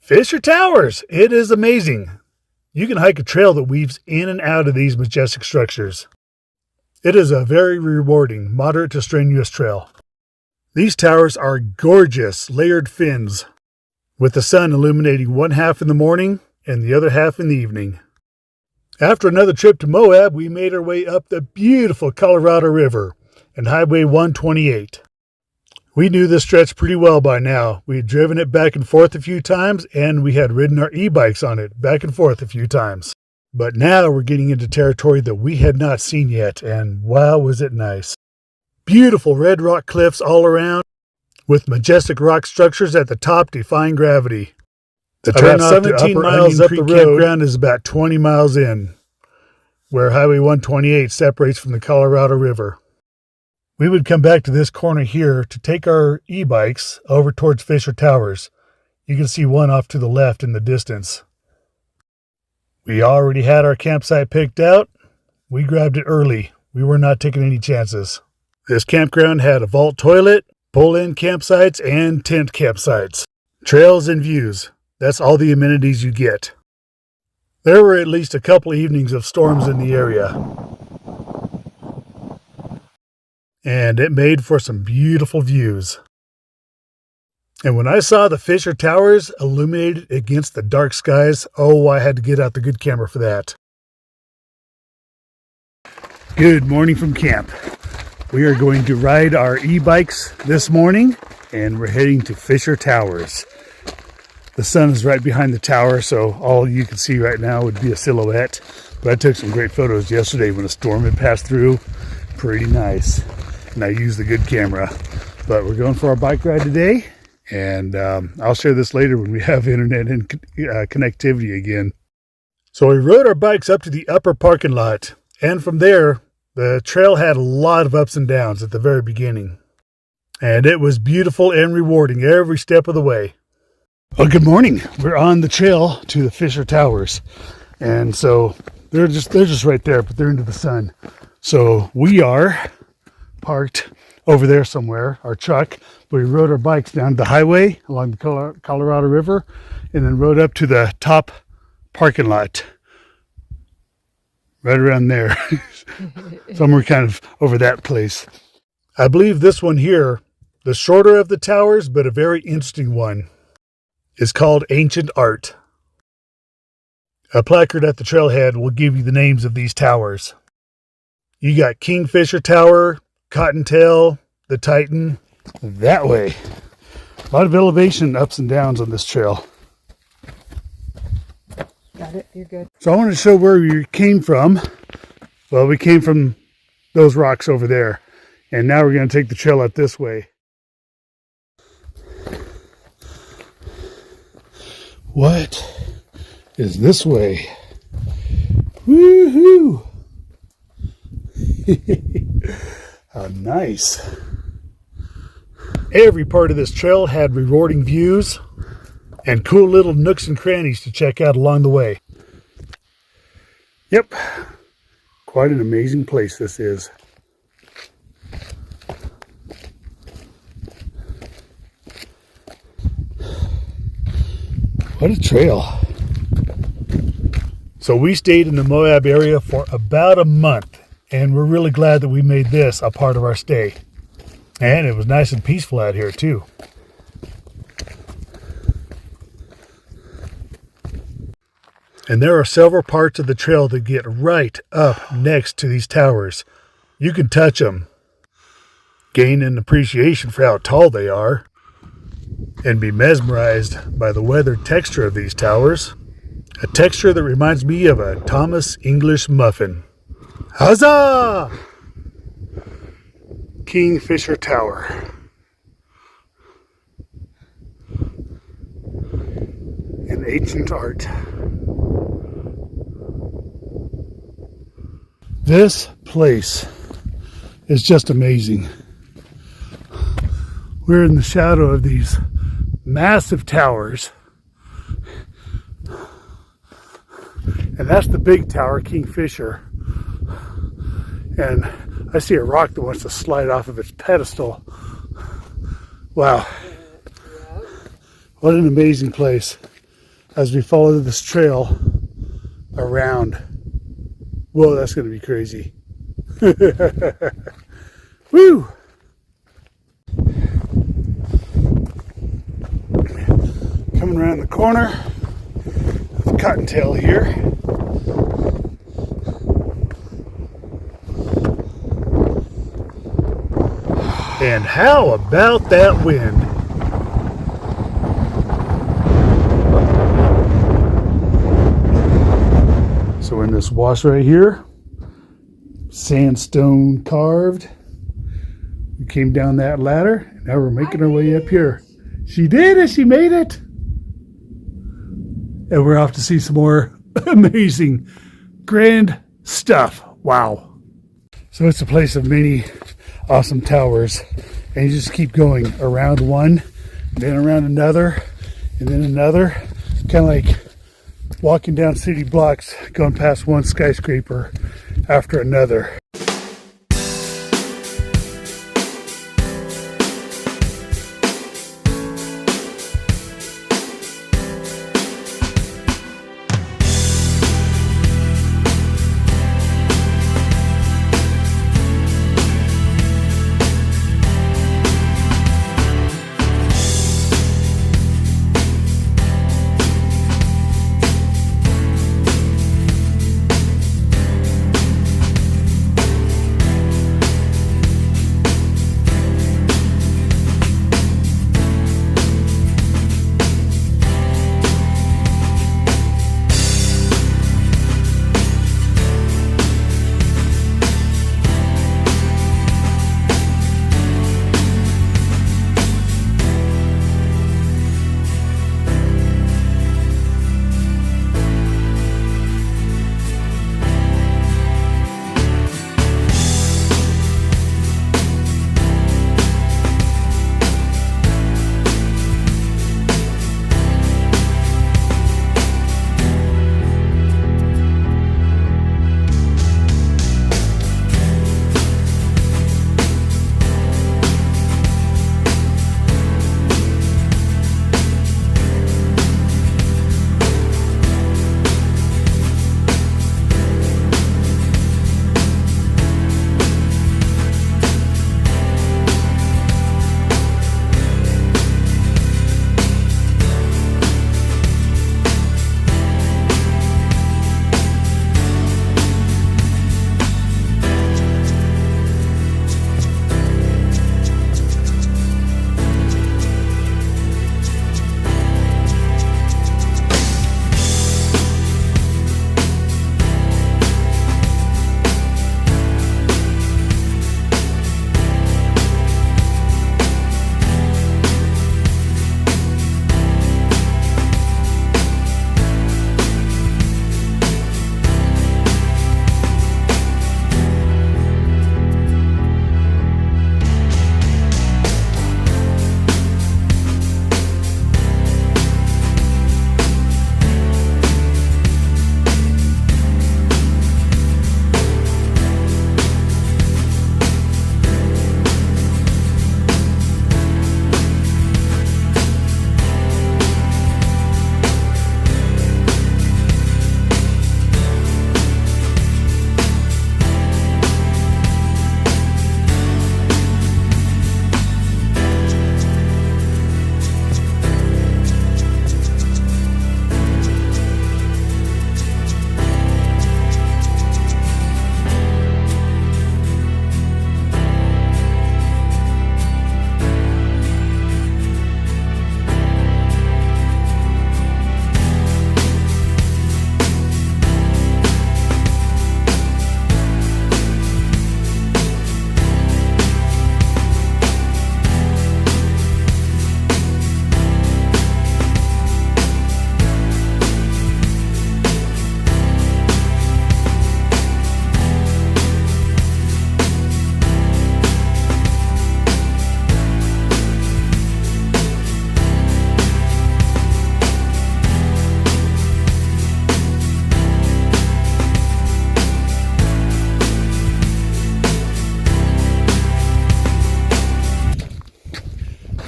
Fisher Towers! It is amazing. You can hike a trail that weaves in and out of these majestic structures. It is a very rewarding, moderate to strenuous trail. These towers are gorgeous, layered fins, with the sun illuminating one half in the morning and the other half in the evening. After another trip to Moab, we made our way up the beautiful Colorado River and Highway 128. We knew this stretch pretty well by now. We had driven it back and forth a few times, and we had ridden our e-bikes on it back and forth a few times. But now we're getting into territory that we had not seen yet, and wow, was it nice. Beautiful red rock cliffs all around, with majestic rock structures at the top defying gravity. The turn 17 miles up the road campground is about 20 miles in, where Highway 128 separates from the Colorado River. We would come back to this corner here to take our e-bikes over towards Fisher Towers. You can see one off to the left in the distance. We already had our campsite picked out. We grabbed it early. We were not taking any chances. This campground had a vault toilet, pull-in campsites, and tent campsites. Trails and views. That's all the amenities you get. There were at least a couple evenings of storms in the area, and it made for some beautiful views. And when I saw the Fisher Towers illuminated against the dark skies, oh, I had to get out the good camera for that. Good morning from camp. We are going to ride our e-bikes this morning, and we're heading to Fisher Towers. The sun is right behind the tower, so all you can see right now would be a silhouette. But I took some great photos yesterday when a storm had passed through. Pretty nice. And I used the good camera. But we're going for our bike ride today, and I'll share this later when we have internet and connectivity again. So we rode our bikes up to the upper parking lot, and from there, the trail had a lot of ups and downs at the very beginning. And it was beautiful and rewarding every step of the way. Well, good morning. We're on the trail to the Fisher Towers. And so they're just right there, but they're into the sun. So we are parked over there somewhere, our truck. We rode our bikes down the highway along the Colorado River and then rode up to the top parking lot. Right around there. Somewhere kind of over that place. I believe this one here, the shorter of the towers, but a very interesting one, is called Ancient Art. A placard at the trailhead will give you the names of these towers. You got Kingfisher Tower, Cottontail, the Titan, that way. A lot of elevation ups and downs on this trail. Got it, you're good. So I want to show where we came from. Well, we came from those rocks over there. And now we're going to take the trail out this way. What is this way? Woohoo! How nice. Every part of this trail had rewarding views and cool little nooks and crannies to check out along the way. Yep, quite an amazing place this is. What a trail. So we stayed in the Moab area for about a month, and we're really glad that we made this a part of our stay. And it was nice and peaceful out here too. And there are several parts of the trail that get right up next to these towers. You can touch them, gain an appreciation for how tall they are, and be mesmerized by the weathered texture of these towers. A texture that reminds me of a Thomas English muffin. Huzzah! Kingfisher Tower. An ancient art. This place is just amazing. We're in the shadow of these massive towers. And that's the big tower, Kingfisher. And I see a rock that wants to slide off of its pedestal. Wow. What an amazing place. as we follow this trail around. Whoa, that's going to be crazy. Woo! Coming around the corner of Cottontail here. And how about that wind? So in this wash right here, sandstone carved. We came down that ladder, and now we're making our way up here. She did it! She made it! And we're off to see some more amazing, grand stuff. Wow. So it's a place of many awesome towers, and you just keep going around one, then around another, and then another. Kind of like walking down city blocks, going past one skyscraper after another.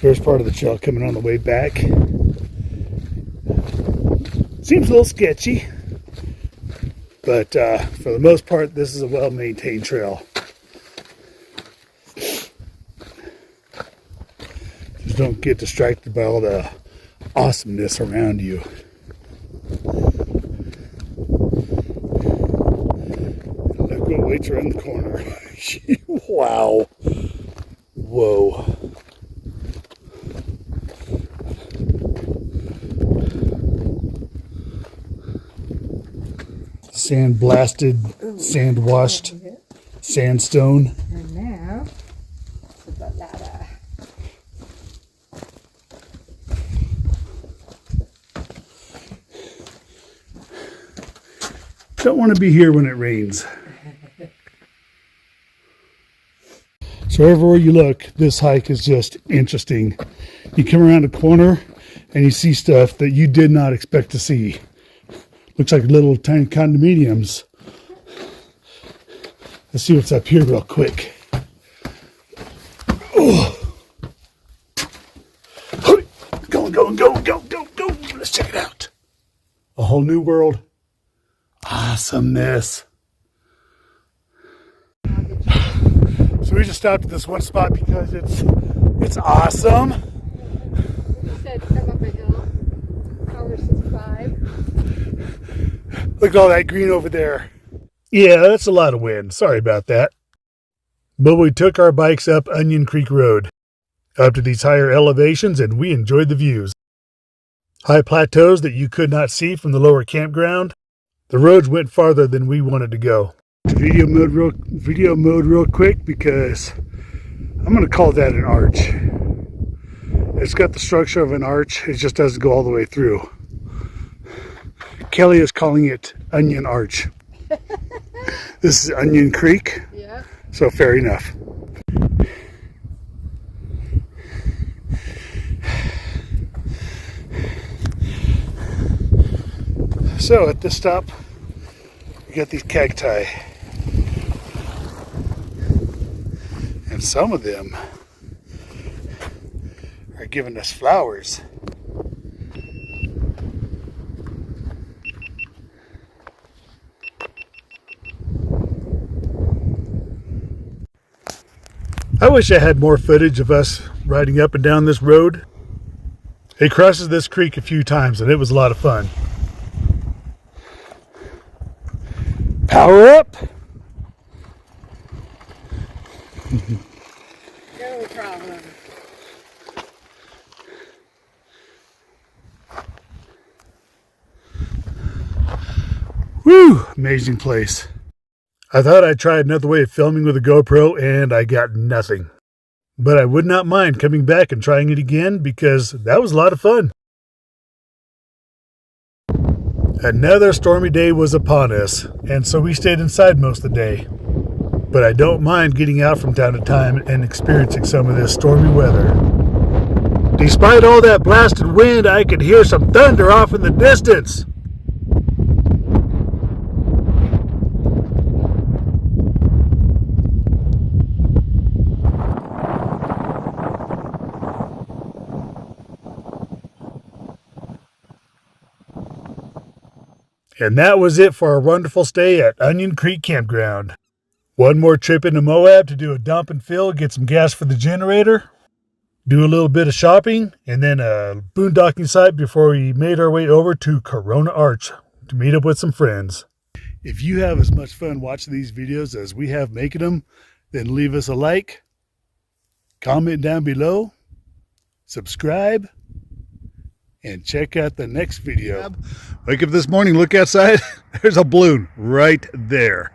Here's part of the trail coming on the way back. Seems a little sketchy, but for the most part, this is a well-maintained trail. Just don't get distracted by all the awesomeness around you. Look what waits around the corner. Wow. Whoa. Sand blasted, sand washed, sandstone. And now, the ladder. Don't want to be here when it rains. So everywhere you look, this hike is just interesting. You come around a corner and you see stuff that you did not expect to see. Looks like little tiny condominiums. Let's see what's up here real quick. Oh. Go. Let's check it out. A whole new world. Awesomeness. So we just stopped at this one spot because it's awesome. You said come up a hill. Hours is 5. Look at all that green over there. Yeah, that's a lot of wind. Sorry about that. But we took our bikes up Onion Creek Road, up to these higher elevations, and we enjoyed the views. High plateaus that you could not see from the lower campground. The roads went farther than we wanted to go. Video mode real quick because I'm going to call that an arch. It's got the structure of an arch. It just doesn't go all the way through. Kelly is calling it Onion Arch. This is Onion Creek. Yeah. So fair enough. So at this stop, we got these cacti. And some of them are giving us flowers. I wish I had more footage of us riding up and down this road. It crosses this creek a few times and it was a lot of fun. Power up! No problem. Woo! Amazing place. I thought I'd try another way of filming with a GoPro and I got nothing. But I would not mind coming back and trying it again because that was a lot of fun. Another stormy day was upon us, and so we stayed inside most of the day. But I don't mind getting out from time to time and experiencing some of this stormy weather. Despite all that blasted wind, I could hear some thunder off in the distance. And that was it for our wonderful stay at Onion Creek Campground. One more trip into Moab to do a dump and fill, get some gas for the generator, do a little bit of shopping, and then a boondocking site before we made our way over to Corona Arch to meet up with some friends. If you have as much fun watching these videos as we have making them, then leave us a like, comment down below, subscribe, and check out the next video. Wake up this morning, look outside, there's a balloon right there.